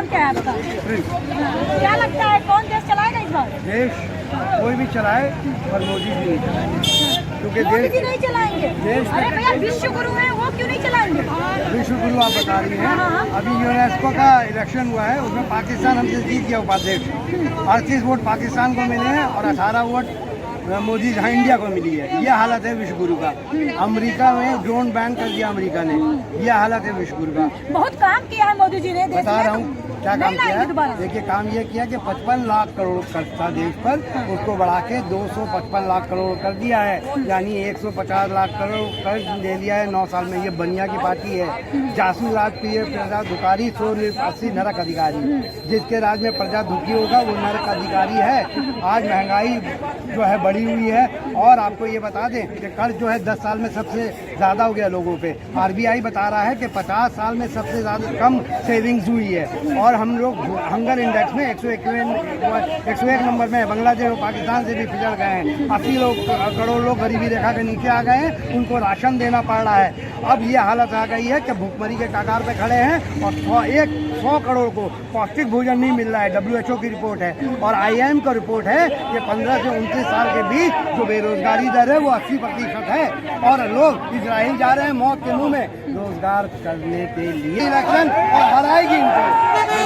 नाम क्या है बता? क्या लगता है कौन देश चलाएगा इस बार? देश कोई भी चलाए पर मोदी जी नहीं चलाएंगे, क्योंकि मोदी जी नहीं चलाएंगे। देश अरे भैया विश्व गुरु है, वो क्यों नहीं चलाएंगे? विश्व गुरु आप बता रही हैं। अभी यूनेस्को का इलेक्शन हुआ है, उसमें पाकिस्तान हमसे जीत गया उपाध्यक्ष। 38 वोट पाकिस्तान को मिले हैं और 18 वोट मोदी जहाँ इंडिया को मिली है। ये हालत है विश्व गुरु का। अमेरिका में ड्रोन बैन कर दिया अमेरिका ने, ये हालत है विश्व गुरु का। बहुत काम किया है मोदी जी ने, बता रहा हूँ क्या काम किया है। देखिए काम ये किया कि 55 लाख करोड़ कर्ज था देश पर, उसको बढ़ा के 255 लाख करोड़ कर दिया है, यानी 150 लाख करोड़ कर्ज ले लिया है 9 साल में। ये बनिया की पार्टी है। जासूस राज प्रिय प्रजा दुकारी 180 नरक अधिकारी, जिसके राज में प्रजा दुखी होगा वो नरक अधिकारी है। आज महंगाई जो है बढ़ी हुई है, और आपको ये बता दें कि कर्ज जो है 10 साल में सबसे ज़्यादा हो गया लोगों पे। RBI बता रहा है कि 50 साल में सबसे ज़्यादा कम सेविंग्स हुई है, और हम लोग हंगर इंडेक्स में 101 नंबर में। बांग्लादेश और पाकिस्तान से भी पिछड़ गए हैं। 80 करोड़ लोग गरीबी रेखा के नीचे आ गए हैं, उनको राशन देना पड़ रहा है। अब ये हालत आ गई है कि भूखमरी के कगार पे खड़े हैं, और 100 करोड़ को पौष्टिक भोजन नहीं मिल रहा है। WHO की रिपोर्ट है, और IIM का रिपोर्ट है कि 15 से 29 साल के बीच जो बेरोजगारी दर है वो 80% है, और लोग इजराइल जा रहे हैं मौत के मुंह में रोजगार करने के लिए। इलेक्शन और हराएगी इनको,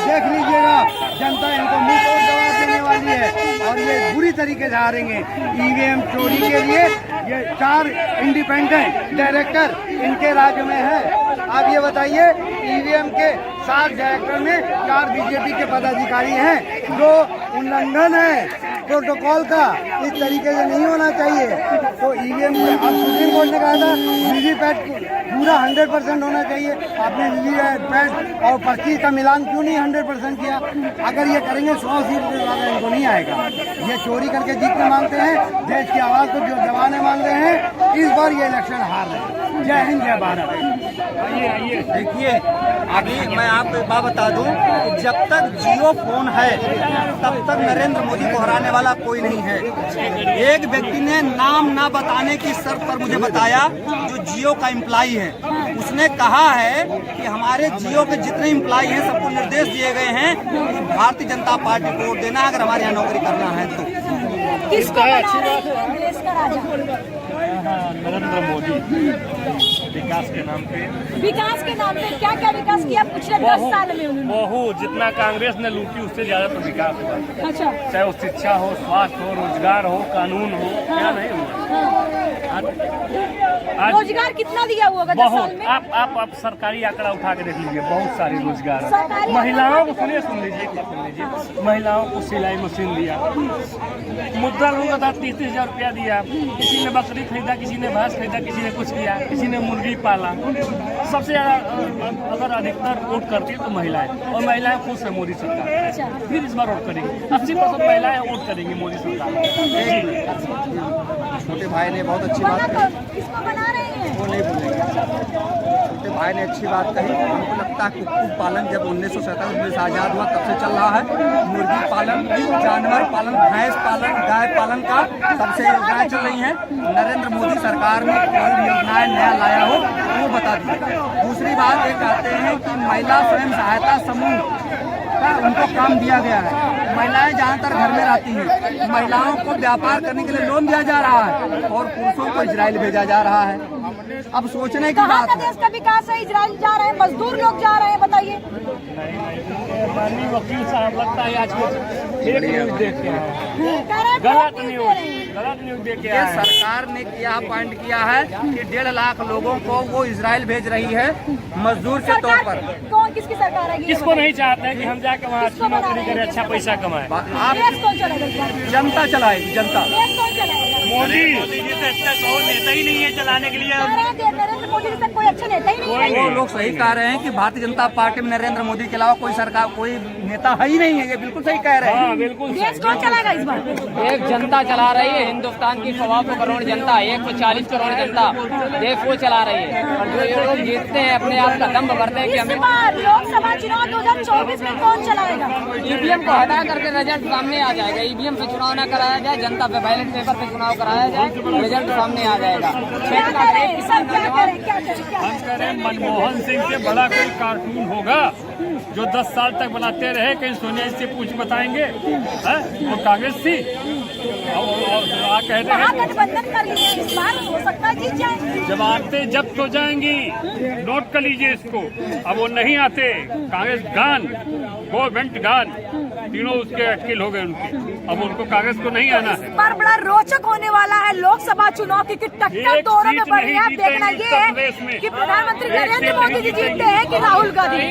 देख लीजिएगा। जनता इनको मुंह तोड़ जवाब देने वाली है, और ये बुरी तरीके से हारेंगे। EVM चोरी के लिए ये 4 इंडिपेंडेंट डायरेक्टर इनके राज्य में है। आप ये बताइए, EVM के 7 डायरेक्टर में 4 BJP के पदाधिकारी हैं। जो उल्लंघन है प्रोटोकॉल का, इस तरीके से नहीं होना चाहिए। तो EVM अब सुप्रीम कोर्ट ने कहा था वीवीपैट पूरा 100% होना चाहिए। आपने वीवीपैट और पर्ची का मिलान क्यों नहीं 100% किया? अगर ये करेंगे 100 सीट से ज़्यादा इनको नहीं आएगा। ये चोरी करके जीतने मांगते हैं, देश की आवाज़ को जो दबाने मांग रहे हैं। इस बार ये इलेक्शन हार रहे हैं। जय हिंद, जय भारत। आइए देखिए, अभी मैं आपको एक बात बता दूं कि जब तक जियो फोन है तब तक नरेंद्र मोदी को हराने वाला कोई नहीं है। एक व्यक्ति ने नाम ना बताने की शर्त पर मुझे बताया, जो जियो का एम्प्लॉई है। उसने कहा है कि हमारे जियो के जितने एम्प्लॉई हैं सबको निर्देश दिए गए हैं कि भारतीय जनता पार्टी को वोट देना, अगर हमारे यहाँ नौकरी करना है तो। किसको बना रहे हैं देश का राजा? नरेंद्र मोदी विकास के नाम पे। विकास के नाम पे क्या क्या विकास किया पिछले 10 साल में उन्होंने? बहुत, जितना कांग्रेस ने लूटी उससे ज्यादा तो विकास हुआ। अच्छा, चाहे वो शिक्षा हो, स्वास्थ्य हो, रोजगार हो, कानून हो, क्या नहीं हुआ। आज रोजगार कितना दिया हुआ 10 साल बहुत। में? आप सरकारी आंकड़ा उठा के देख लीजिए, बहुत सारी रोजगार। सरकारी महिलाओं को सुन लीजिए, महिलाओं को सिलाई मशीन दिया, मुद्रा लोन का 30 हजार रुपया दिया। किसी ने बकरी खरीदा, किसी ने भैंस खरीदा, किसी ने कुछ किया, किसी ने मुर्गी पाला। सबसे ज्यादा अगर अधिकतर वोट करती है तो महिलाएं, और महिलाएं खुश है मोदी सरकार। फिर इस बार वोट करेंगी, 80% महिलाएं वोट करेंगी मोदी सरकार। छोटे भाई ने बहुत अच्छी बात कही, किसको बना रहे हैं? वो नहीं बोलेंगे। छोटे भाई ने अच्छी बात कही। हमको लगता है कुक्कुट पालन जब 1947 से आज़ाद हुआ तब से चल रहा है। मुर्गी पालन, जानवर पालन, भैंस पालन, गाय पालन का सबसे योजनाएं चल रही हैं। नरेंद्र मोदी सरकार ने कोई योजनाएं नया लाया हो वो बता दीजिए। दूसरी बात ये कहते हैं कि महिला स्वयं सहायता समूह का उनको काम दिया गया है। महिलाएं ज़्यादातर घर में रहती हैं, महिलाओं को व्यापार करने के लिए लोन दिया जा रहा है, और पुरुषों को इजराइल भेजा जा रहा है। अब सोचने की बात है। देश का विकास है, इजराइल जा रहे हैं, मजदूर लोग जा रहे हैं, बताइए। माननीय वकील साहब लगता है आज फेक न्यूज देख के आए, गलत न्यूज देख के ये आए। सरकार ने क्या पॉइंट किया है कि 1.5 लाख लोगों को वो इजराइल भेज रही है मजदूर के तौर पर। कौन किसकी सरकार है? किसको नहीं चाहते हैं कि हम जाके वहाँ अच्छी नौकरी करें, अच्छा पैसा कमाएं। आप देश कौन चलाएगा? जनता चलाएगी, जनता। देश कौन चलाएगा? मोदी जी से अच्छा कोई नेता ही नहीं है चलाने के लिए। नरेंद्र मोदी से कोई अच्छा नेता ही नहीं है। वो लोग सही कह रहे हैं कि भारतीय जनता पार्टी में नरेंद्र मोदी के अलावा कोई सरकार, कोई नेता है ही नहीं है। ये बिल्कुल सही कह रहे हैं। बिल्कुल। देश कौन चलाएगा इस बार? एक जनता चला रही है, हिंदुस्तान की 125 करोड़ जनता, 140 करोड़ जनता देश को चला रही है। और जो ये लोग जीतते हैं अपने आप का दम भरते हैं कि हमें। इस बार लोकसभा चुनाव 2024 में कौन चलाएगा? EVM को हटा करके रिजल्ट सामने आ जाएगा। EVM से चुनाव न कराया जाए, जनता पे बैलेट पेपर पे चुनाव कराया जाए, रिजल्ट सामने आ जाएगा। हम कह रहे हैं मनमोहन सिंह से बड़ा कोई कार्टून होगा जो 10 साल तक बनाते रहे, कहीं सोनिया जी से पूछ बताएंगे हैं? वो कांग्रेस थी और कह रहे हैं महागठबंधन कर लिए इस बार हो सकता है जीत जाए। जब आते जब्त हो जाएंगी, नोट कर लीजिए इसको। अब वो नहीं आते, कांग्रेस गान, गवर्नमेंट गान, तीनों उसके अटकिल हो गए उनके। अब उनको कांग्रेस को नहीं आना है। इस बार बड़ा रोचक होने वाला है लोकसभा चुनाव की टक्कर दोनों में बढ़ रही है। देखना ये है कि प्रधानमंत्री नरेंद्र मोदी जी जीतते हैं कि राहुल गांधी।